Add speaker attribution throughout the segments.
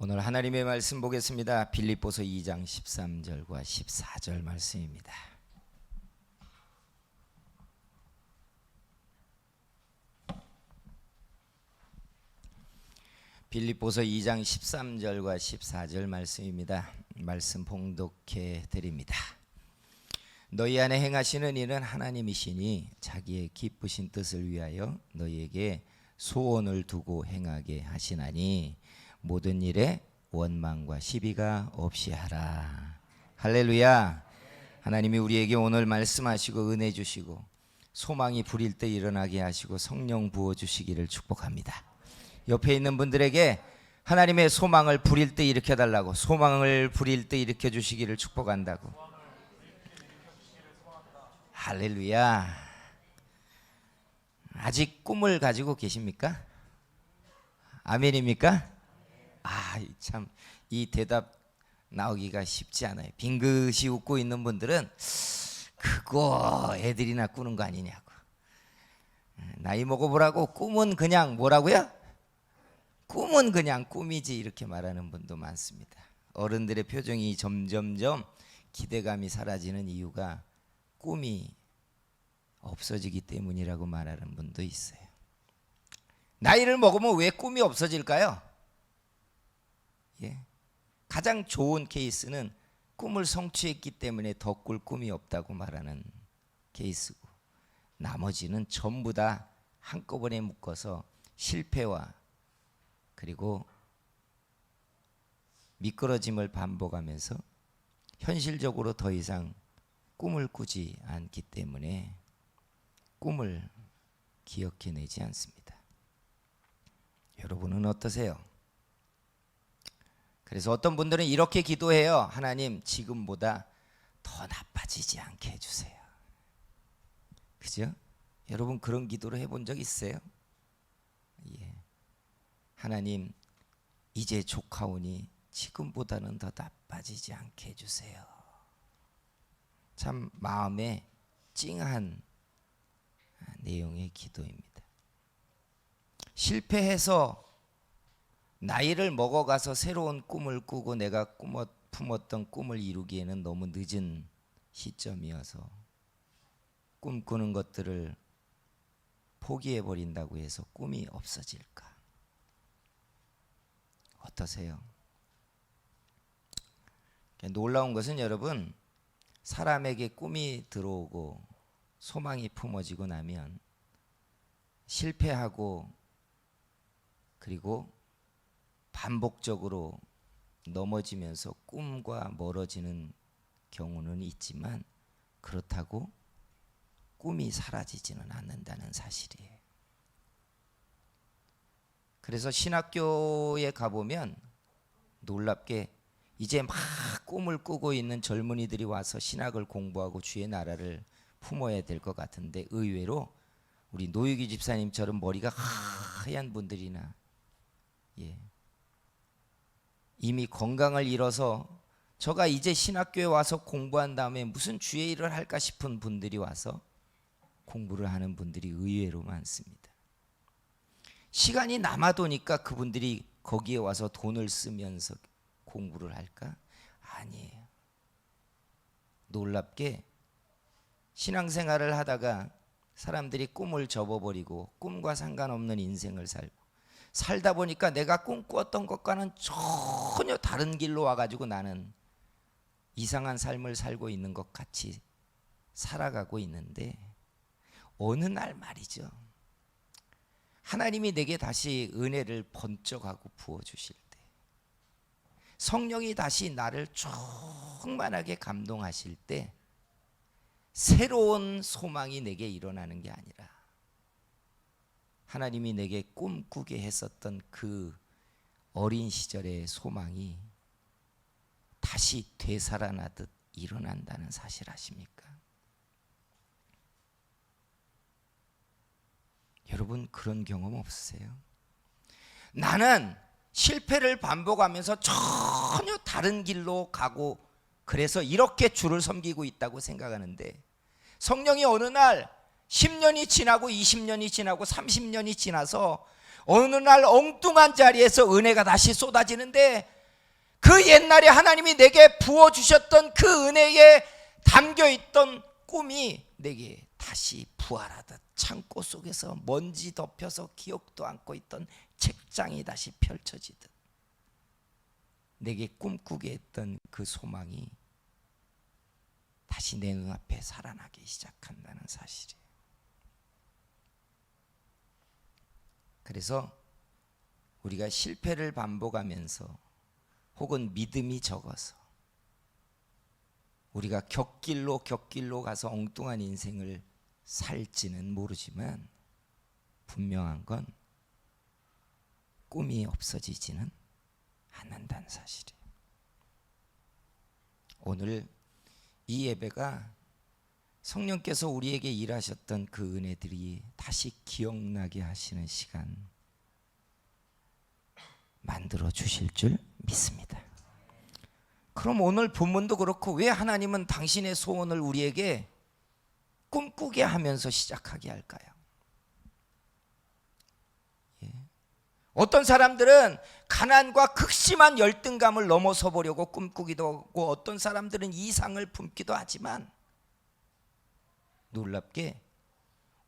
Speaker 1: 오늘 하나님의 말씀 보겠습니다. 빌립보서 2장 13절과 14절 말씀입니다. 빌립보서 2장 13절과 14절 말씀입니다. 말씀 봉독해 드립니다. 너희 안에 행하시는 일은 하나님이시니 자기의 기쁘신 뜻을 위하여 너희에게 소원을 두고 행하게 하시나니 모든 일에 원망과 시비가 없이 하라. 할렐루야. 하나님이 우리에게 오늘 말씀하시고 은혜 주시고 소망이 부릴 때 일어나게 하시고 성령 부어주시기를 축복합니다. 옆에 있는 분들에게 하나님의 소망을 부릴 때 일으켜달라고, 소망을 부릴 때 일으켜주시기를 축복한다고. 할렐루야. 아직 꿈을 가지고 계십니까? 아멘입니까? 참 이 대답 나오기가 쉽지 않아요. 빙긋이 웃고 있는 분들은 그거 애들이나 꾸는 거 아니냐고. 나이 먹어보라고 꿈은 그냥 뭐라고요? 꿈은 그냥 꿈이지 이렇게 말하는 분도 많습니다. 어른들의 표정이 점점점 기대감이 사라지는 이유가 꿈이 없어지기 때문이라고 말하는 분도 있어요. 나이를 먹으면 왜 꿈이 없어질까요? 가장 좋은 케이스는 꿈을 성취했기 때문에 더 꿀 꿈이 없다고 말하는 케이스고, 나머지는 전부 다 한꺼번에 묶어서 실패와 그리고 미끄러짐을 반복하면서 현실적으로 더 이상 꿈을 꾸지 않기 때문에 꿈을 기억해내지 않습니다. 여러분은 어떠세요? 그래서 어떤 분들은 이렇게 기도해요. 하나님, 지금보다 더 나빠지지 않게 해주세요. 그죠? 여러분 그런 기도를 해본 적 있어요? 하나님, 이제 조카오니 지금보다는 더 나빠지지 않게 해주세요. 참 마음에 찡한 내용의 기도입니다. 실패해서 나이를 먹어가서 새로운 꿈을 꾸고 내가 품었던 꿈을 이루기에는 너무 늦은 시점이어서 꿈꾸는 것들을 포기해버린다고 해서 꿈이 없어질까? 어떠세요? 놀라운 것은 여러분, 사람에게 꿈이 들어오고 소망이 품어지고 나면 실패하고 그리고 반복적으로 넘어지면서 꿈과 멀어지는 경우는 있지만 그렇다고 꿈이 사라지지는 않는다는 사실이에요. 그래서 신학교에 가보면 놀랍게 이제 막 꿈을 꾸고 있는 젊은이들이 와서 신학을 공부하고 주의 나라를 품어야 될 것 같은데 의외로 우리 노유기 집사님처럼 머리가 하얀 분들이나 이미 건강을 잃어서 저가 이제 신학교에 와서 공부한 다음에 무슨 주의 일을 할까 싶은 분들이 와서 공부를 하는 분들이 의외로 많습니다. 시간이 남아도니까 그분들이 거기에 와서 돈을 쓰면서 공부를 할까? 아니에요. 놀랍게 신앙생활을 하다가 사람들이 꿈을 접어버리고 꿈과 상관없는 인생을 살다 보니까 내가 꿈꾸었던 것과는 전혀 다른 길로 와가지고 나는 이상한 삶을 살고 있는 것 같이 살아가고 있는데, 어느 날 말이죠, 하나님이 내게 다시 은혜를 번쩍하고 부어주실 때, 성령이 다시 나를 충만하게 감동하실 때 새로운 소망이 내게 일어나는 게 아니라 하나님이 내게 꿈꾸게 했었던 그 어린 시절의 소망이 다시 되살아나듯 일어난다는 사실 아십니까? 여러분 그런 경험 없으세요? 나는 실패를 반복하면서 전혀 다른 길로 가고 그래서 이렇게 주를 섬기고 있다고 생각하는데, 성령이 어느 날 10년이 지나고 20년이 지나고 30년이 지나서 어느 날 엉뚱한 자리에서 은혜가 다시 쏟아지는데 그 옛날에 하나님이 내게 부어주셨던 그 은혜에 담겨있던 꿈이 내게 다시 부활하듯 창고 속에서 먼지 덮여서 기억도 않고 있던 책장이 다시 펼쳐지듯 내게 꿈꾸게 했던 그 소망이 다시 내 눈앞에 살아나기 시작한다는 사실이에요. 그래서 우리가 실패를 반복하면서 혹은 믿음이 적어서 우리가 곁길로 가서 엉뚱한 인생을 살지는 모르지만 분명한 건 꿈이 없어지지는 않는다는 사실이에요. 오늘 이 예배가 성령께서 우리에게 일하셨던 그 은혜들이 다시 기억나게 하시는 시간 만들어 주실 줄 믿습니다. 그럼 오늘 본문도 그렇고 왜 하나님은 당신의 소원을 우리에게 꿈꾸게 하면서 시작하게 할까요? 어떤 사람들은 가난과 극심한 열등감을 넘어서 보려고 꿈꾸기도 하고 어떤 사람들은 이상을 품기도 하지만 놀랍게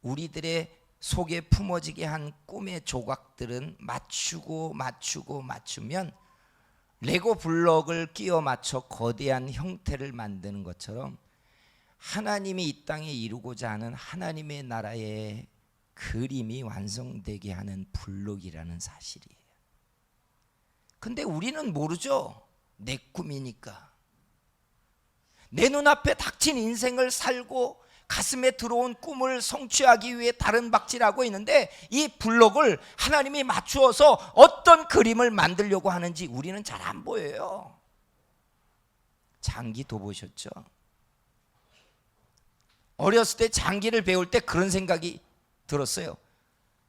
Speaker 1: 우리들의 속에 품어지게 한 꿈의 조각들은 맞추면 레고 블록을 끼워 맞춰 거대한 형태를 만드는 것처럼 하나님이 이 땅에 이루고자 하는 하나님의 나라의 그림이 완성되게 하는 블록이라는 사실이에요. 근데 우리는 모르죠. 내 꿈이니까. 내 눈앞에 닥친 인생을 살고 가슴에 들어온 꿈을 성취하기 위해 다른 박질하고 있는데 이 블록을 하나님이 맞추어서 어떤 그림을 만들려고 하는지 우리는 잘 안 보여요. 장기 둬보셨죠? 어렸을 때 장기를 배울 때 그런 생각이 들었어요.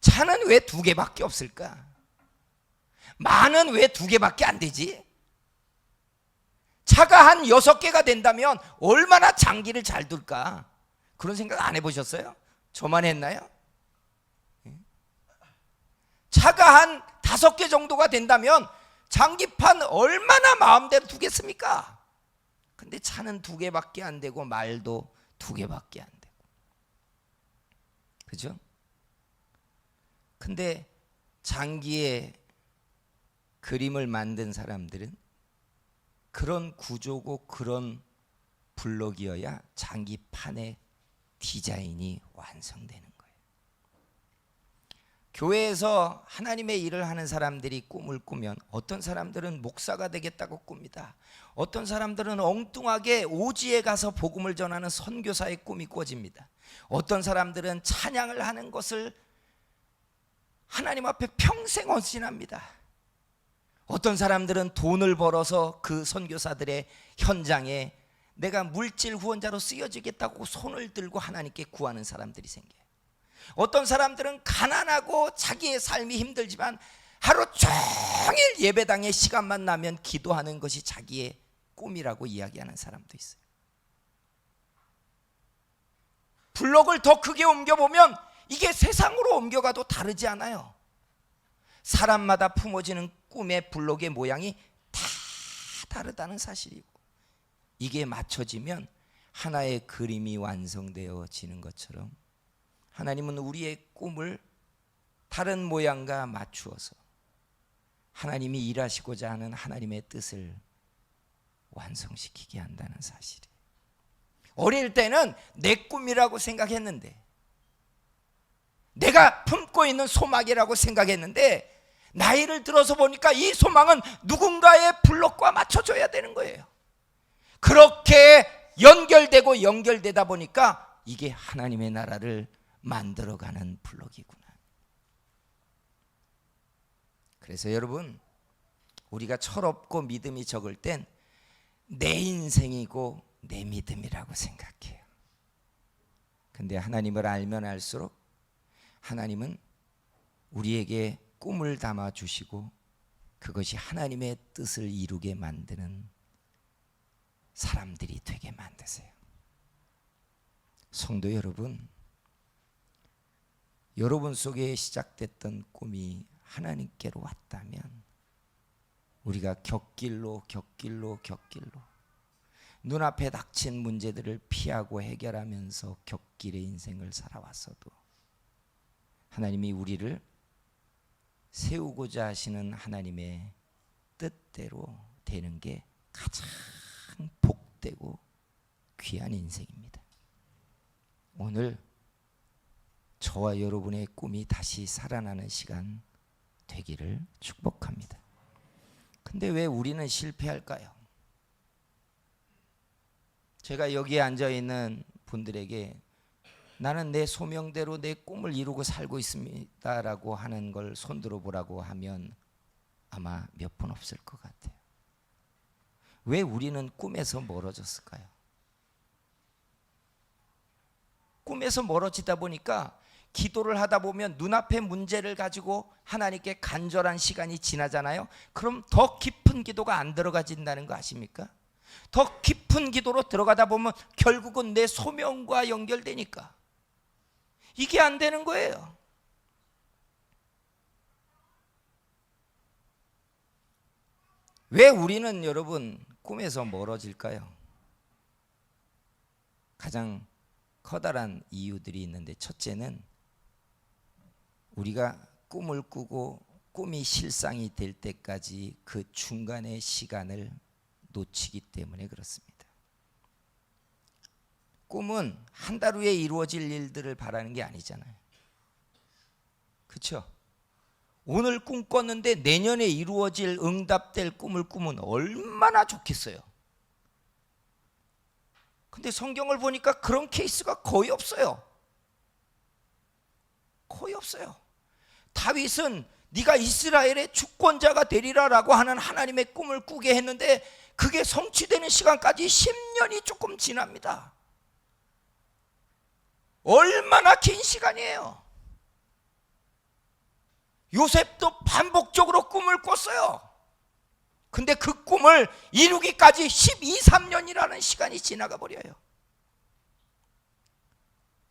Speaker 1: 차는 왜 2개밖에 없을까? 말은 왜 2개밖에 안 되지? 차가 한 6개가 된다면 얼마나 장기를 잘 둘까? 그런 생각 안 해보셨어요? 저만 했나요? 차가 한 5개 정도가 된다면 장기판 얼마나 마음대로 두겠습니까? 근데 차는 2개밖에 안 되고 말도 2개밖에 안 되고, 그죠? 근데 장기의 그림을 만든 사람들은 그런 구조고 그런 블록이어야 장기판의 디자인이 완성되는 거예요. 교회에서 하나님의 일을 하는 사람들이 꿈을 꾸면 어떤 사람들은 목사가 되겠다고 꿉니다. 어떤 사람들은 엉뚱하게 오지에 가서 복음을 전하는 선교사의 꿈이 꿔집니다. 어떤 사람들은 찬양을 하는 것을 하나님 앞에 평생 헌신합니다. 어떤 사람들은 돈을 벌어서 그 선교사들의 현장에 내가 물질 후원자로 쓰여지겠다고 손을 들고 하나님께 구하는 사람들이 생겨요. 어떤 사람들은 가난하고 자기의 삶이 힘들지만 하루 종일 예배당에 시간만 나면 기도하는 것이 자기의 꿈이라고 이야기하는 사람도 있어요. 블록을 더 크게 옮겨보면 이게 세상으로 옮겨가도 다르지 않아요. 사람마다 품어지는 꿈의 블록의 모양이 다 다르다는 사실이고, 이게 맞춰지면 하나의 그림이 완성되어지는 것처럼 하나님은 우리의 꿈을 다른 모양과 맞추어서 하나님이 일하시고자 하는 하나님의 뜻을 완성시키게 한다는 사실이에요. 어릴 때는 내 꿈이라고 생각했는데, 내가 품고 있는 소망이라고 생각했는데, 나이를 들어서 보니까 이 소망은 누군가의 블록과 맞춰줘야 되는 거예요. 그렇게 연결되다 보니까 이게 하나님의 나라를 만들어가는 블록이구나. 그래서 여러분, 우리가 철없고 믿음이 적을 땐 내 인생이고 내 믿음이라고 생각해요. 근데 하나님을 알면 알수록 하나님은 우리에게 꿈을 담아 주시고 그것이 하나님의 뜻을 이루게 만드는 사람들이 되게 만드세요. 성도 여러분, 여러분 속에 시작됐던 꿈이 하나님께로 왔다면 우리가 곁길로 눈앞에 닥친 문제들을 피하고 해결하면서 곁길의 인생을 살아왔어도 하나님이 우리를 세우고자 하시는 하나님의 뜻대로 되는 게 가장 복되고 귀한 인생입니다. 오늘 저와 여러분의 꿈이 다시 살아나는 시간 되기를 축복합니다. 근데 왜 우리는 실패할까요? 제가 여기에 앉아있는 분들에게 나는 내 소명대로 내 꿈을 이루고 살고 있습니다라고 하는 걸 손들어 보라고 하면 아마 몇 분 없을 것 같아요. 왜 우리는 꿈에서 멀어졌을까요? 꿈에서 멀어지다 보니까 기도를 하다 보면 눈앞의 문제를 가지고 하나님께 간절한 시간이 지나잖아요. 그럼 더 깊은 기도가 안 들어가진다는 거 아십니까? 더 깊은 기도로 들어가다 보면 결국은 내 소명과 연결되니까 이게 안 되는 거예요. 왜 우리는 여러분 꿈에서 멀어질까요? 가장 커다란 이유들이 있는데, 첫째는 우리가 꿈을 꾸고 꿈이 실상이 될 때까지 그 중간의 시간을 놓치기 때문에 그렇습니다. 꿈은 한 달 후에 이루어질 일들을 바라는 게 아니잖아요. 그렇죠? 오늘 꿈 꿨는데 내년에 이루어질 응답될 꿈을 꾸면 얼마나 좋겠어요. 근데 성경을 보니까 그런 케이스가 거의 없어요. 거의 없어요. 다윗은 네가 이스라엘의 주권자가 되리라라고 하는 하나님의 꿈을 꾸게 했는데 그게 성취되는 시간까지 10년이 조금 지납니다. 얼마나 긴 시간이에요. 요셉도 반복적으로 꿈을 꿨어요. 근데 그 꿈을 이루기까지 12, 13년이라는 시간이 지나가 버려요.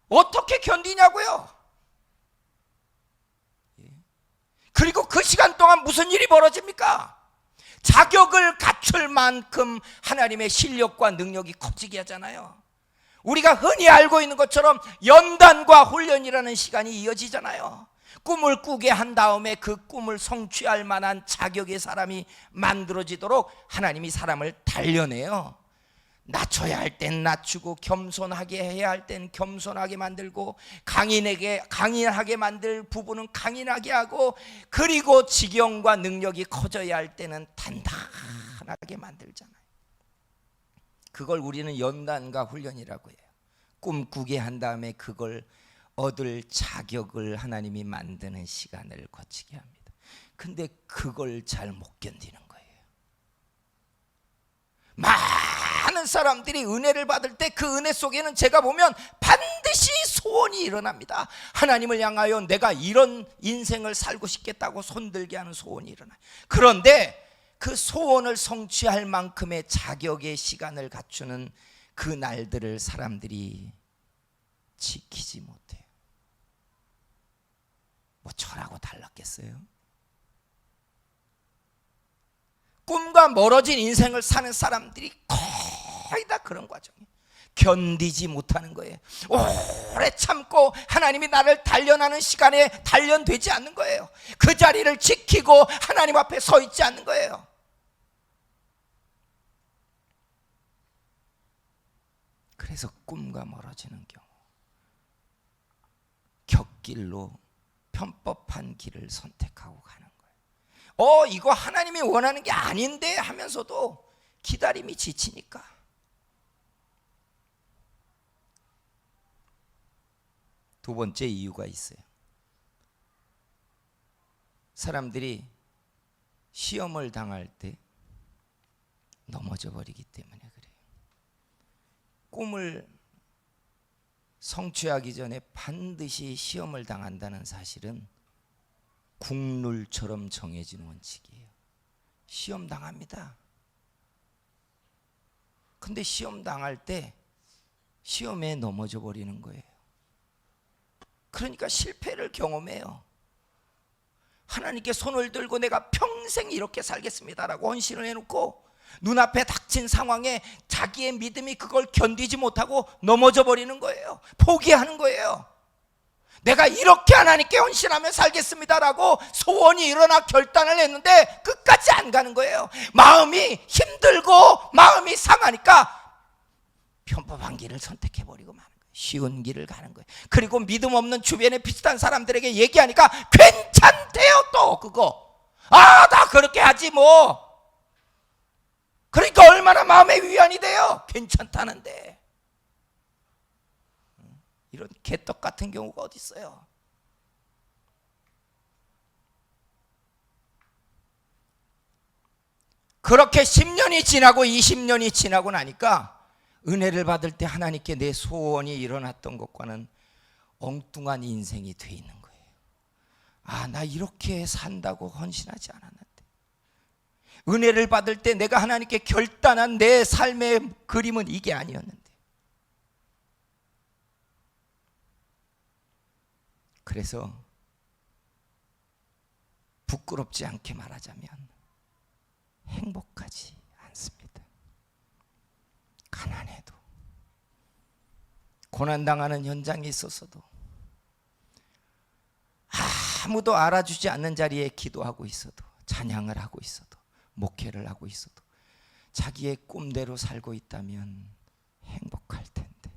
Speaker 1: 어떻게 견디냐고요? 그리고 그 시간 동안 무슨 일이 벌어집니까? 자격을 갖출 만큼 하나님의 실력과 능력이 커지게 하잖아요. 우리가 흔히 알고 있는 것처럼 연단과 훈련이라는 시간이 이어지잖아요. 꿈을 꾸게 한 다음에 그 꿈을 성취할 만한 자격의 사람이 만들어지도록 하나님이 사람을 단련해요. 낮춰야 할 땐 낮추고 겸손하게 해야 할 땐 겸손하게 만들고 강인하게 만들 부분은 강인하게 하고, 그리고 지경과 능력이 커져야 할 때는 단단하게 만들잖아요. 그걸 우리는 연단과 훈련이라고 해요. 꿈꾸게 한 다음에 그걸 얻을 자격을 하나님이 만드는 시간을 거치게 합니다. 근데 그걸 잘 못 견디는 거예요. 많은 사람들이 은혜를 받을 때 그 은혜 속에는 제가 보면 반드시 소원이 일어납니다. 하나님을 향하여 내가 이런 인생을 살고 싶겠다고 손들게 하는 소원이 일어나요. 그런데 그 소원을 성취할 만큼의 자격의 시간을 갖추는 그 날들을 사람들이 지키지 못해요. 뭐 저라고 달랐겠어요? 꿈과 멀어진 인생을 사는 사람들이 거의 다 그런 과정이에요. 견디지 못하는 거예요. 오래 참고 하나님이 나를 단련하는 시간에 단련되지 않는 거예요. 그 자리를 지키고 하나님 앞에 서 있지 않는 거예요. 그래서 꿈과 멀어지는 경우, 곁길로 편법한 길을 선택하고 가는 거예요. 이거 하나님이 원하는 게 아닌데 하면서도 기다림이 지치니까. 두 번째 이유가 있어요. 사람들이 시험을 당할 때 넘어져 버리기 때문에 그래요. 꿈을 성취하기 전에 반드시 시험을 당한다는 사실은 국룰처럼 정해진 원칙이에요. 시험 당합니다. 근데 시험 당할 때 시험에 넘어져 버리는 거예요. 그러니까 실패를 경험해요. 하나님께 손을 들고 내가 평생 이렇게 살겠습니다라고 헌신을 해놓고 눈앞에 닥친 상황에 자기의 믿음이 그걸 견디지 못하고 넘어져 버리는 거예요. 포기하는 거예요. 내가 이렇게 하나님께 헌신하며 살겠습니다라고 소원이 일어나 결단을 했는데 끝까지 안 가는 거예요. 마음이 힘들고 마음이 상하니까 편법한 길을 선택해버리고 마는 거예요. 쉬운 길을 가는 거예요. 그리고 믿음 없는 주변에 비슷한 사람들에게 얘기하니까 괜찮대요. 또 그거 나 그렇게 하지 뭐. 그러니까 얼마나 마음의 위안이 돼요. 괜찮다는데. 이런 개떡 같은 경우가 어디 있어요. 그렇게 10년이 지나고 20년이 지나고 나니까 은혜를 받을 때 하나님께 내 소원이 일어났던 것과는 엉뚱한 인생이 돼 있는 거예요. 나 이렇게 산다고 헌신하지 않았는데, 은혜를 받을 때 내가 하나님께 결단한 내 삶의 그림은 이게 아니었는데. 그래서 부끄럽지 않게 말하자면 행복하지 않습니다. 가난해도, 고난당하는 현장에 있어서도, 아무도 알아주지 않는 자리에 기도하고 있어도, 찬양을 하고 있어도, 목회를 하고 있어도 자기의 꿈대로 살고 있다면 행복할 텐데.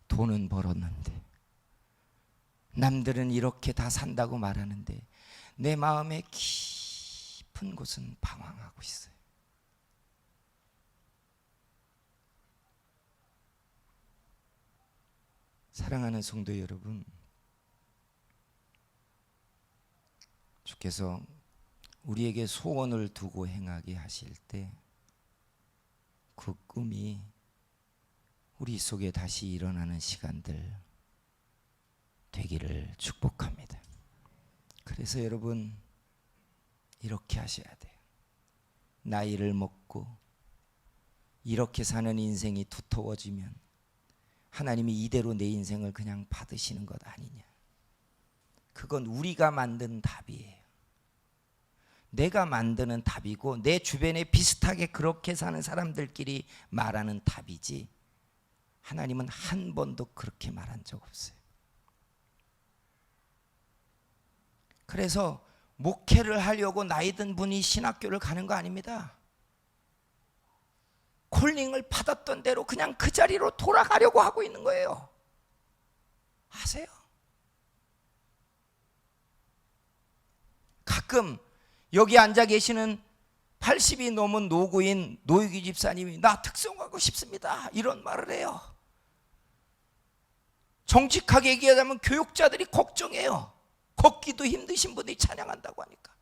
Speaker 1: 돈은 벌었는데, 남들은 이렇게 다 산다고 말하는데 내 마음의 깊은 곳은 방황하고 있어요. 사랑하는 성도 여러분, 주께서 우리에게 소원을 두고 행하게 하실 때 그 꿈이 우리 속에 다시 일어나는 시간들 되기를 축복합니다. 그래서 여러분, 이렇게 하셔야 돼요. 나이를 먹고 이렇게 사는 인생이 두터워지면 하나님이 이대로 내 인생을 그냥 받으시는 것 아니냐. 그건 우리가 만든 답이에요. 내가 만드는 답이고 내 주변에 비슷하게 그렇게 사는 사람들끼리 말하는 답이지, 하나님은 한 번도 그렇게 말한 적 없어요. 그래서 목회를 하려고 나이 든 분이 신학교를 가는 거 아닙니다. 콜링을 받았던 대로 그냥 그 자리로 돌아가려고 하고 있는 거예요. 아세요? 가끔 여기 앉아 계시는 80이 넘은 노구인 노유기 집사님이 나 특성하고 싶습니다 이런 말을 해요. 정직하게 얘기하자면 교육자들이 걱정해요. 걷기도 힘드신 분이 찬양한다고 하니까.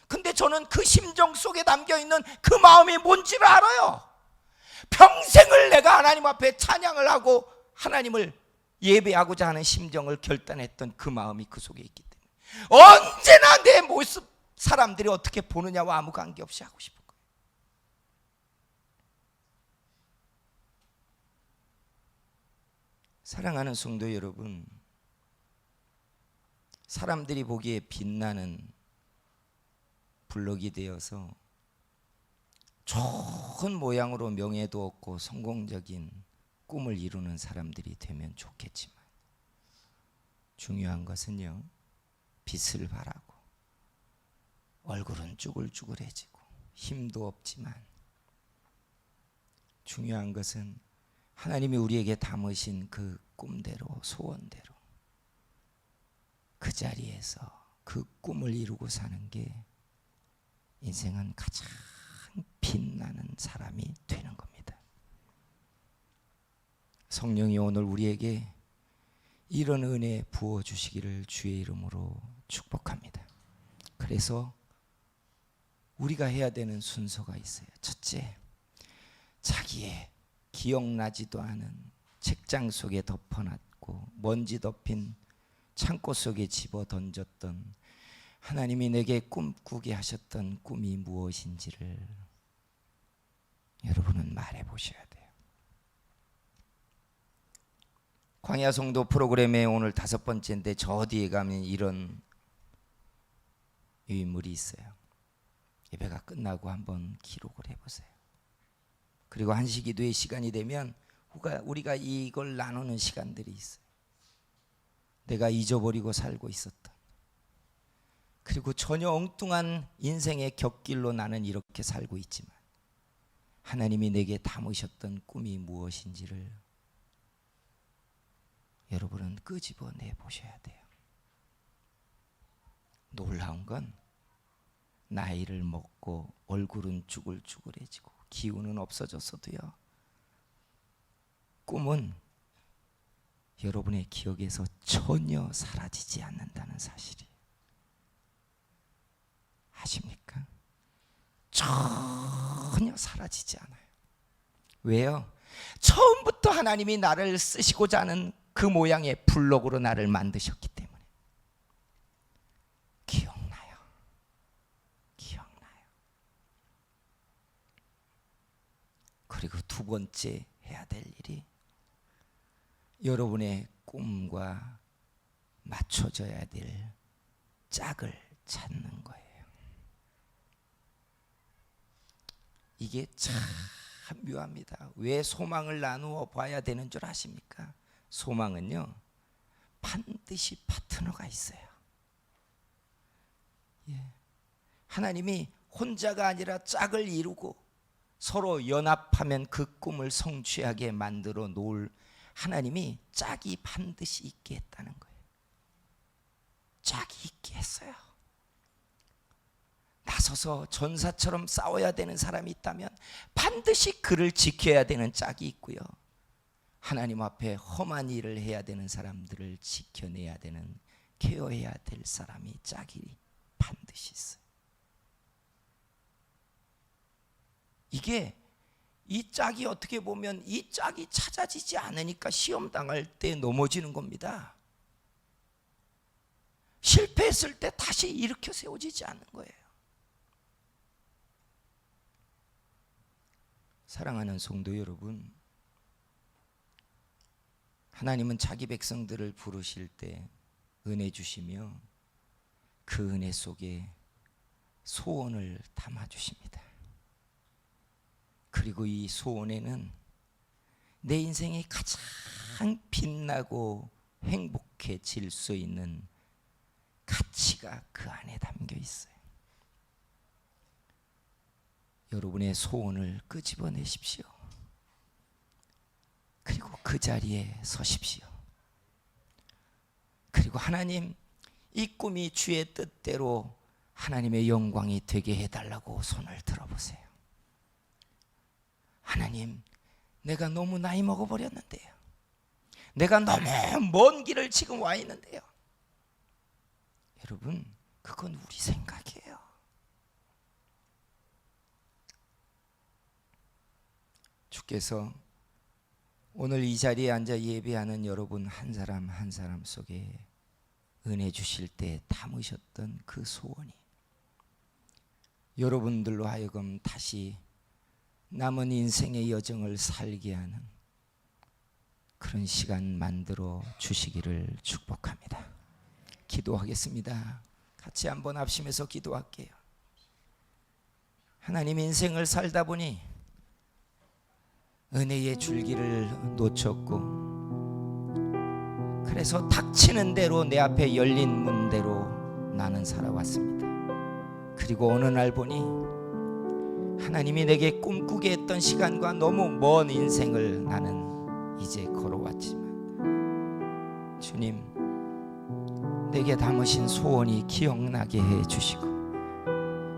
Speaker 1: 근데 저는 그 심정 속에 담겨있는 그 마음이 뭔지를 알아요. 평생을 내가 하나님 앞에 찬양을 하고 하나님을 예배하고자 하는 심정을 결단했던 그 마음이 그 속에 있기 때문에 언제나 내 모습 사람들이 어떻게 보느냐와 아무 관계없이 하고 싶은 거예요. 사랑하는 성도 여러분, 사람들이 보기에 빛나는 블록이 되어서 좋은 모양으로 명예도 얻고 성공적인 꿈을 이루는 사람들이 되면 좋겠지만, 중요한 것은요, 빛을 발하고 얼굴은 쭈글쭈글해지고 힘도 없지만, 중요한 것은 하나님이 우리에게 담으신 그 꿈대로, 소원대로 그 자리에서 그 꿈을 이루고 사는 게 인생은 가장 빛나는 사람이 되는 겁니다. 성령이 오늘 우리에게 이런 은혜 부어주시기를 주의 이름으로 축복합니다. 그래서 우리가 해야 되는 순서가 있어요. 첫째, 자기의 기억나지도 않은 책장 속에 덮어놨고 먼지 덮인 창고 속에 집어 던졌던 하나님이 내게 꿈꾸게 하셨던 꿈이 무엇인지를 여러분은 말해 보셔야 돼요. 광야 성도 프로그램의 오늘 5번째인데 저 뒤에 가면 이런 유인물이 있어요. 예배가 끝나고 한번 기록을 해보세요. 그리고 한식기도의 시간이 되면 우리가 이걸 나누는 시간들이 있어요. 내가 잊어버리고 살고 있었던, 그리고 전혀 엉뚱한 인생의 곁길로 나는 이렇게 살고 있지만 하나님이 내게 담으셨던 꿈이 무엇인지를 여러분은 끄집어내 보셔야 돼요. 놀라운 건 나이를 먹고 얼굴은 쭈글쭈글해지고 기운은 없어졌어도요, 꿈은 여러분의 기억에서 전혀 사라지지 않는다는 사실이 아십니까? 전혀 사라지지 않아요. 왜요? 처음부터 하나님이 나를 쓰시고자 하는 그 모양의 블록으로 나를 만드셨기 때문에. 기억나요. 그리고 두 번째 해야 될 일이 여러분의 꿈과 맞춰져야 될 짝을 찾는 거예요. 이게 참 묘합니다. 왜 소망을 나누어 봐야 되는 줄 아십니까? 소망은요, 반드시 파트너가 있어요. 하나님이 혼자가 아니라 짝을 이루고 서로 연합하면 그 꿈을 성취하게 만들어 놓을 하나님이 짝이 반드시 있게 했다는 거예요. 짝이 있게 했어요. 나서서 전사처럼 싸워야 되는 사람이 있다면 반드시 그를 지켜야 되는 짝이 있고요, 하나님 앞에 험한 일을 해야 되는 사람들을 지켜내야 되는, 케어해야 될 사람이 짝이 반드시 있어요. 이 짝이 어떻게 보면 이 짝이 찾아지지 않으니까 시험 당할 때 넘어지는 겁니다. 실패했을 때 다시 일으켜 세워지지 않는 거예요. 사랑하는 성도 여러분, 하나님은 자기 백성들을 부르실 때 은혜 주시며 그 은혜 속에 소원을 담아 주십니다. 그리고 이 소원에는 내 인생이 가장 빛나고 행복해질 수 있는 가치가 그 안에 담겨 있어요. 여러분의 소원을 끄집어내십시오. 그리고 그 자리에 서십시오. 그리고 하나님, 이 꿈이 주의 뜻대로 하나님의 영광이 되게 해달라고 손을 들어보세요. 하나님, 내가 너무 나이 먹어버렸는데요, 내가 너무 먼 길을 지금 와 있는데요. 여러분, 그건 우리 생각이에요. 주께서 오늘 이 자리에 앉아 예배하는 여러분 한 사람 한 사람 속에 은혜 주실 때 담으셨던 그 소원이 여러분들로 하여금 다시 남은 인생의 여정을 살게 하는 그런 시간 만들어 주시기를 축복합니다. 기도하겠습니다. 같이 한번 합심해서 기도할게요. 하나님, 인생을 살다 보니 은혜의 줄기를 놓쳤고, 그래서 닥치는 대로 내 앞에 열린 문대로 나는 살아왔습니다. 그리고 어느 날 보니 하나님이 내게 꿈꾸게 했던 시간과 너무 먼 인생을 나는 이제 걸어왔지만, 주님, 내게 담으신 소원이 기억나게 해 주시고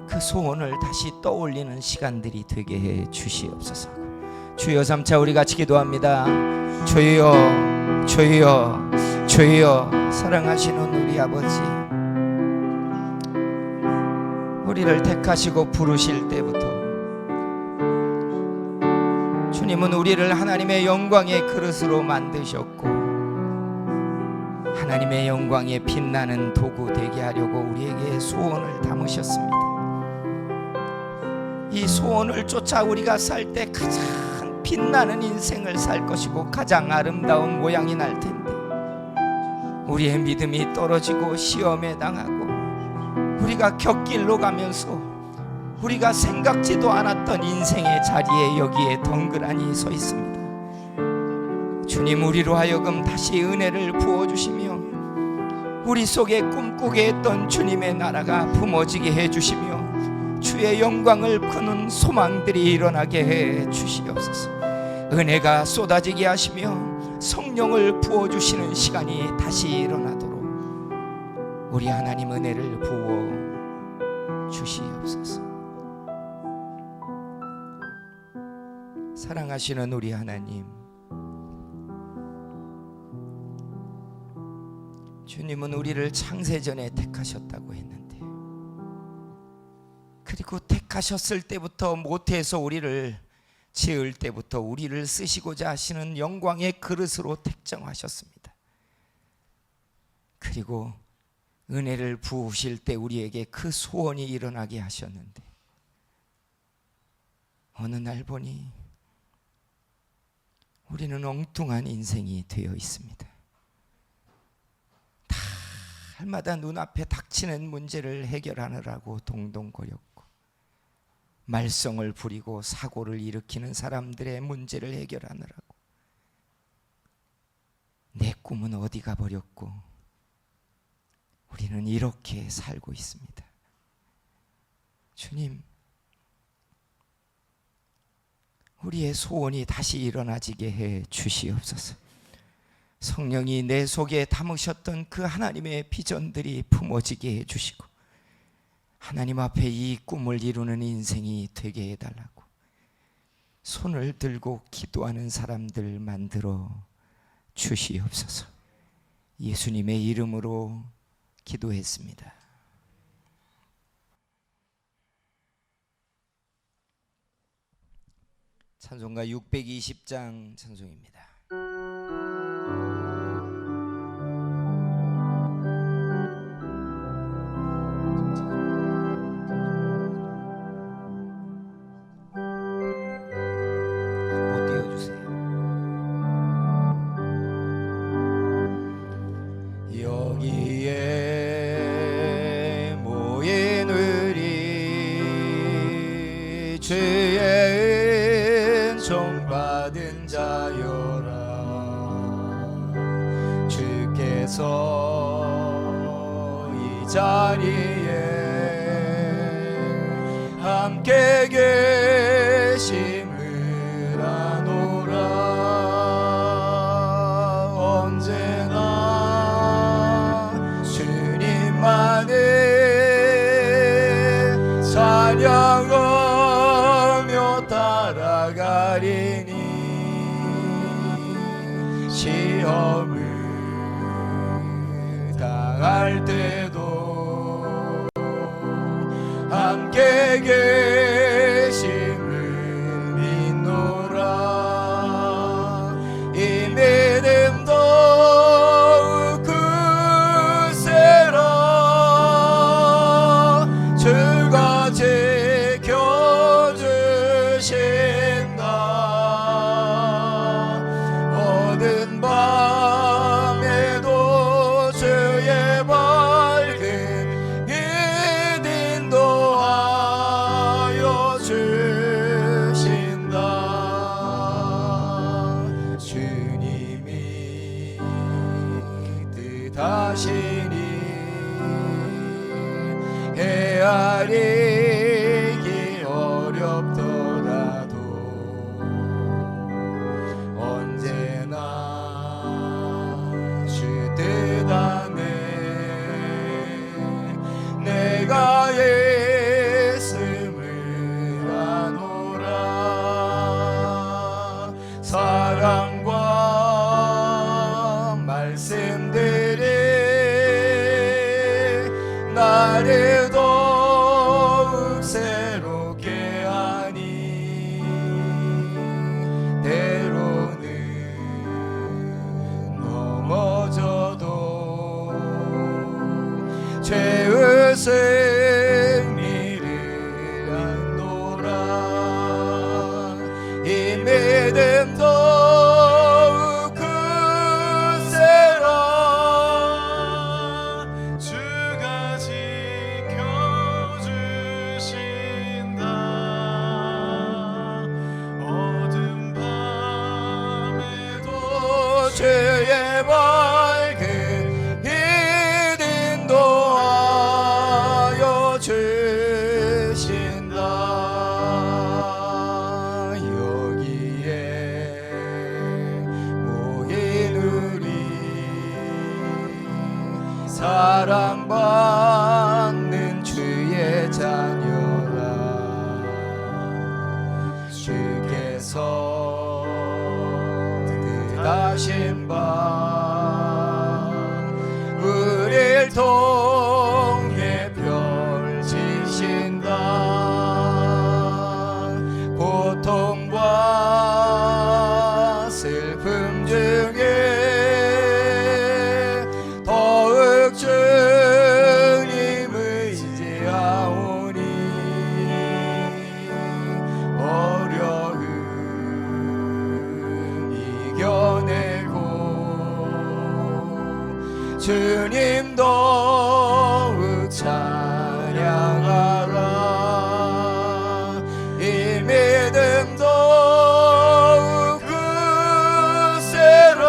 Speaker 1: 그 소원을 다시 떠올리는 시간들이 되게 해 주시옵소서. 주여, 삼차 우리 같이 기도합니다. 주여, 주여, 주여. 사랑하시는 우리 아버지, 우리를 택하시고 부르실 때부터 주님은 우리를 하나님의 영광의 그릇으로 만드셨고 하나님의 영광에 빛나는 도구 되게 하려고 우리에게 소원을 담으셨습니다. 이 소원을 쫓아 우리가 살 때 가장 빛나는 인생을 살 것이고 가장 아름다운 모양이 날 텐데, 우리의 믿음이 떨어지고 시험에 당하고 우리가 곁길로 가면서 우리가 생각지도 않았던 인생의 자리에 여기에 덩그러니 서 있습니다. 주님, 우리로 하여금 다시 은혜를 부어주시며 우리 속에 꿈꾸게 했던 주님의 나라가 품어지게 해주시며 주의 영광을 크는 소망들이 일어나게 해 주시옵소서. 은혜가 쏟아지게 하시며 성령을 부어주시는 시간이 다시 일어나도록 우리 하나님 은혜를 부어 주시옵소서. 사랑하시는 우리 하나님, 주님은 우리를 창세전에 택하셨다고 했는데, 그리고 택하셨을 때부터 모태에서 우리를 지을 때부터 우리를 쓰시고자 하시는 영광의 그릇으로 택정하셨습니다. 그리고 은혜를 부으실 때 우리에게 그 소원이 일어나게 하셨는데, 어느 날 보니 우리는 엉뚱한 인생이 되어 있습니다. 날마다 눈앞에 닥치는 문제를 해결하느라고 동동거렸고, 말썽을 부리고 사고를 일으키는 사람들의 문제를 해결하느라고 내 꿈은 어디 가버렸고 우리는 이렇게 살고 있습니다. 주님, 우리의 소원이 다시 일어나지게 해 주시옵소서. 성령이 내 속에 담으셨던 그 하나님의 비전들이 품어지게 해 주시고 하나님 앞에 이 꿈을 이루는 인생이 되게 해달라고 손을 들고 기도하는 사람들 만들어 주시옵소서. 예수님의 이름으로 기도했습니다. 찬송가 620장 찬송입니다. 못 띄워주세요. 여기에 모인 우리 주의 받은 자여라. 주께서 이 자리에 함께 계심을 아노라. 언제나 주님만을 찬양하며 따라가리니 시험을 당할 때도 함께 계심을 믿노라. 이 믿음 더욱 굳세라. 주가 지켜주신다. 모든 밤에도 주의 밝은 빛 인도하여 주신다. 주님이 뜻하시니 헤아리기 어렵더라도 언제나 주 뜻 안에 내가 있음을 아노라. 사랑과 말씀들이 나를 더욱 새롭게 하니 때로는 넘어져도 죄의 승리를 안노라. 이 믿음 주의 밝은 빛 인도하여 주신다. 여기에 모인 우리 사랑받는 주의 자녀라. 주께서 뜻하신 바 우릴 통해 펼치신다. 고통과 슬픔 중에 더욱 주님 의지하오니 어려움 이겨내고 주님 더욱 찬양하라. 이 믿음 더욱 굳세라.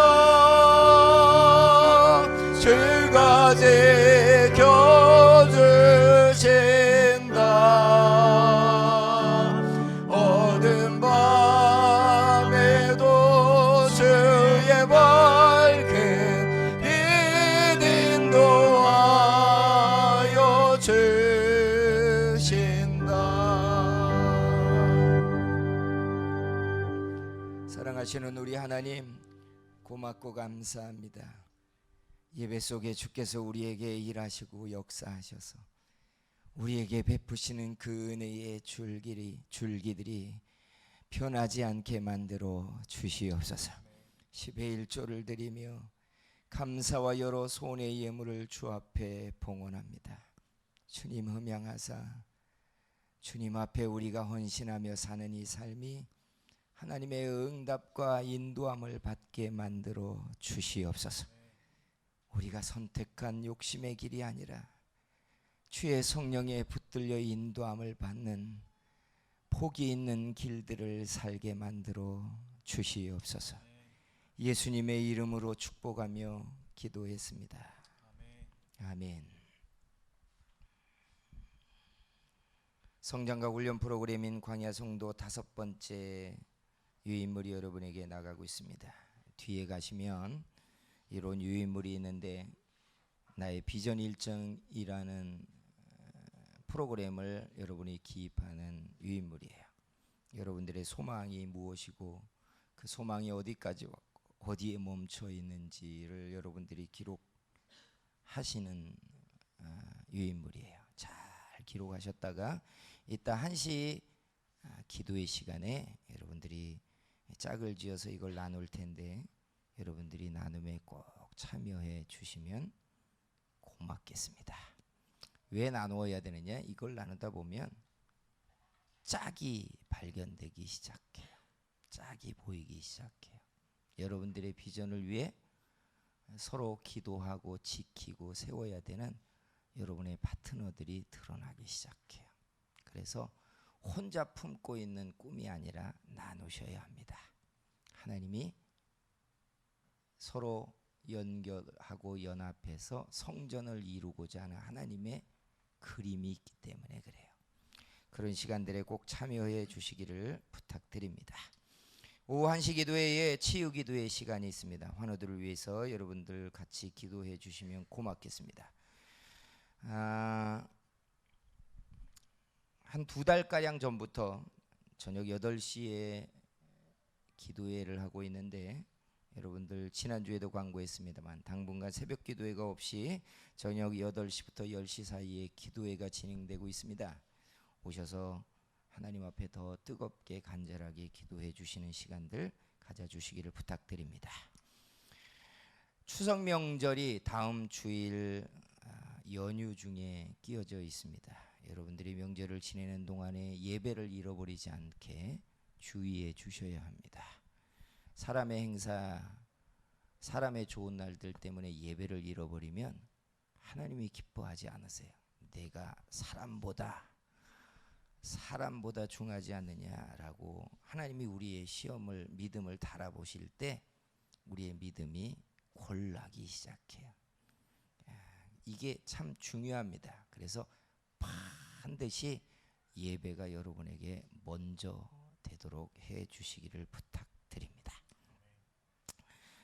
Speaker 1: 주가 지켜주신다. 어두운 밤에도 주의 밝은 빛 인도하여 주신다. 사랑하시는 우리 하나님, 고맙고 감사합니다. 예배 속에 주께서 우리에게 일하시고 역사하셔서 우리에게 베푸시는 그 은혜의 줄기들이 변하지 않게 만들어 주시옵소서. 10의 1조를 드리며 감사와 여러 손의 예물을 주 앞에 봉헌합니다. 주님 흠양하사 주님 앞에 우리가 헌신하며 사는 이 삶이 하나님의 응답과 인도함을 받게 만들어 주시옵소서. 우리가 선택한 욕심의 길이 아니라 주의 성령에 붙들려 인도함을 받는 복이 있는 길들을 살게 만들어 주시옵소서. 예수님의 이름으로 축복하며 기도했습니다. 아멘. 성장과 훈련 프로그램인 광야성도 5번째 유인물이 여러분에게 나가고 있습니다. 뒤에 가시면 이런 유인물이 있는데 나의 비전 일정이라는 프로그램을 여러분이 기입하는 유인물이에요. 여러분들의 소망이 무엇이고 그 소망이 어디까지 왔고 어디에 멈춰 있는지를 여러분들이 기록하시는 유인물이에요. 잘 기록하셨다가 이따 1시 기도의 시간에 여러분들이 짝을 지어서 이걸 나눌 텐데 여러분들이 나눔에 꼭 참여해 주시면 고맙겠습니다. 왜 나누어야 되느냐? 이걸 나누다 보면 짝이 발견되기 시작해요. 짝이 보이기 시작해요. 여러분들의 비전을 위해 서로 기도하고 지키고 세워야 되는 여러분의 파트너들이 드러나기 시작해요. 그래서 혼자 품고 있는 꿈이 아니라 나누셔야 합니다. 하나님이 서로 연결하고 연합해서 성전을 이루고자 하는 하나님의 그림이 있기 때문에 그래요. 그런 시간들에 꼭 참여해 주시기를 부탁드립니다. 오후 1시 기도회에 치유 기도의 시간이 있습니다. 환우들을 위해서 여러분들 같이 기도해 주시면 고맙겠습니다. 한 2달가량 전부터 저녁 8시에 기도회를 하고 있는데 여러분들 지난주에도 광고했습니다만 당분간 새벽 기도회가 없이 저녁 8시부터 10시 사이에 기도회가 진행되고 있습니다. 오셔서 하나님 앞에 더 뜨겁게 간절하게 기도해 주시는 시간들 가져주시기를 부탁드립니다. 추석 명절이 다음 주일 연휴 중에 끼어져 있습니다. 여러분들이 명절을 지내는 동안에 예배를 잃어버리지 않게 주의해 주셔야 합니다. 사람의 행사, 사람의 좋은 날들 때문에 예배를 잃어버리면 하나님이 기뻐하지 않으세요. 내가 사람보다 중하지 않느냐라고 하나님이 우리의 시험을 믿음을 달아보실 때 우리의 믿음이 골라기 시작해요. 이게 참 중요합니다. 그래서 반드시 예배가 여러분에게 먼저 되도록 해 주시기를 부탁드립니다.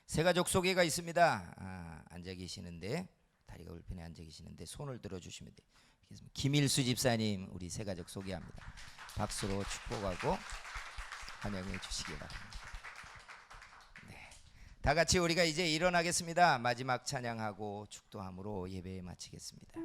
Speaker 1: 새가족 소개가 있습니다. 앉아 계시는데, 다리가 불편해 앉아 계시는데 손을 들어 주시면 돼요. 김일수 집사님, 우리 새가족 소개합니다. 박수로 축복하고 환영해 주시기 바랍니다. 네, 다 같이 우리가 이제 일어나겠습니다. 마지막 찬양하고 축도함으로 예배 마치겠습니다.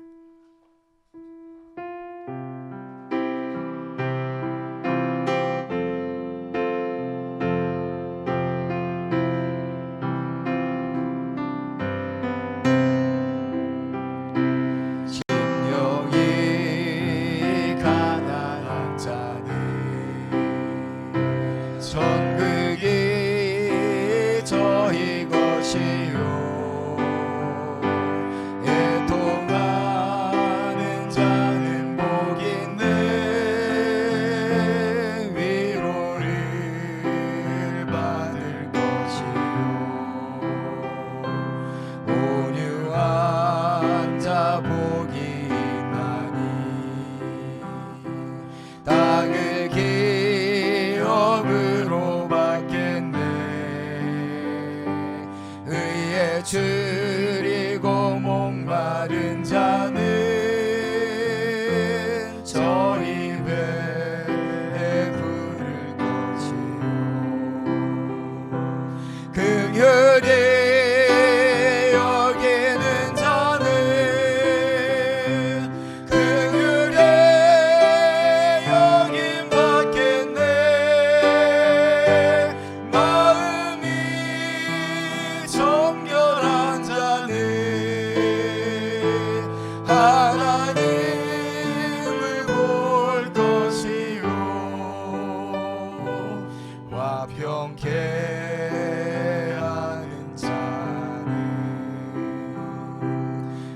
Speaker 2: 줄이고 목마른 자는 저 입에 부를 것이요 긍휼히 여기는 자는 긍휼히 여김 받겠네 마음이 정결한 자는 하나님을 볼 것이요 화평케 하는 자는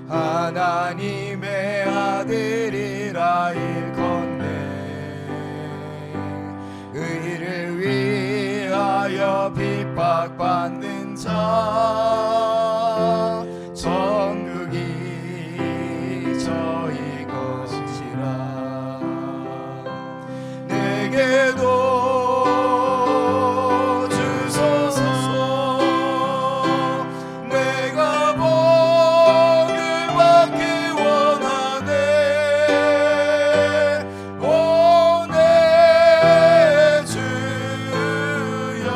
Speaker 2: 하나님의 아들이라 일컫네 의를 위하여 핍박받는 자 천국이 저희 것이라 내게도 주소서 내가 복을 받기 원하네 오 내 주여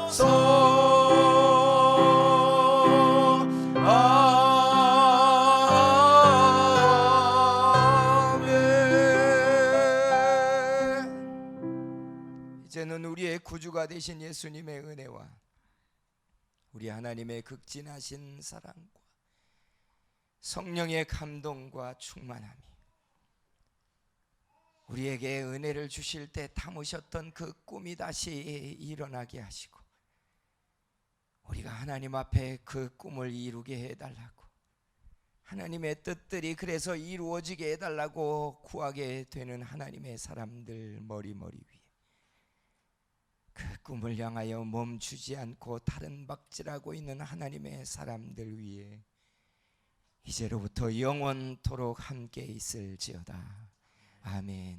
Speaker 2: 주소서 아멘.
Speaker 1: 이제는 우리의 구주가 되신 예수님의 은혜와 우리 하나님의 극진하신 사랑과 성령의 감동과 충만함이 우리에게 은혜를 주실 때 담으셨던 그 꿈이 다시 일어나게 하시고 우리가 하나님 앞에 그 꿈을 이루게 해달라고 하나님의 뜻들이 그래서 이루어지게 해달라고 구하게 되는 하나님의 사람들 머리머리 위에 그 꿈을 향하여 멈추지 않고 다른 박질하고 있는 하나님의 사람들 위에 이제로부터 영원토록 함께 있을지어다. 아멘.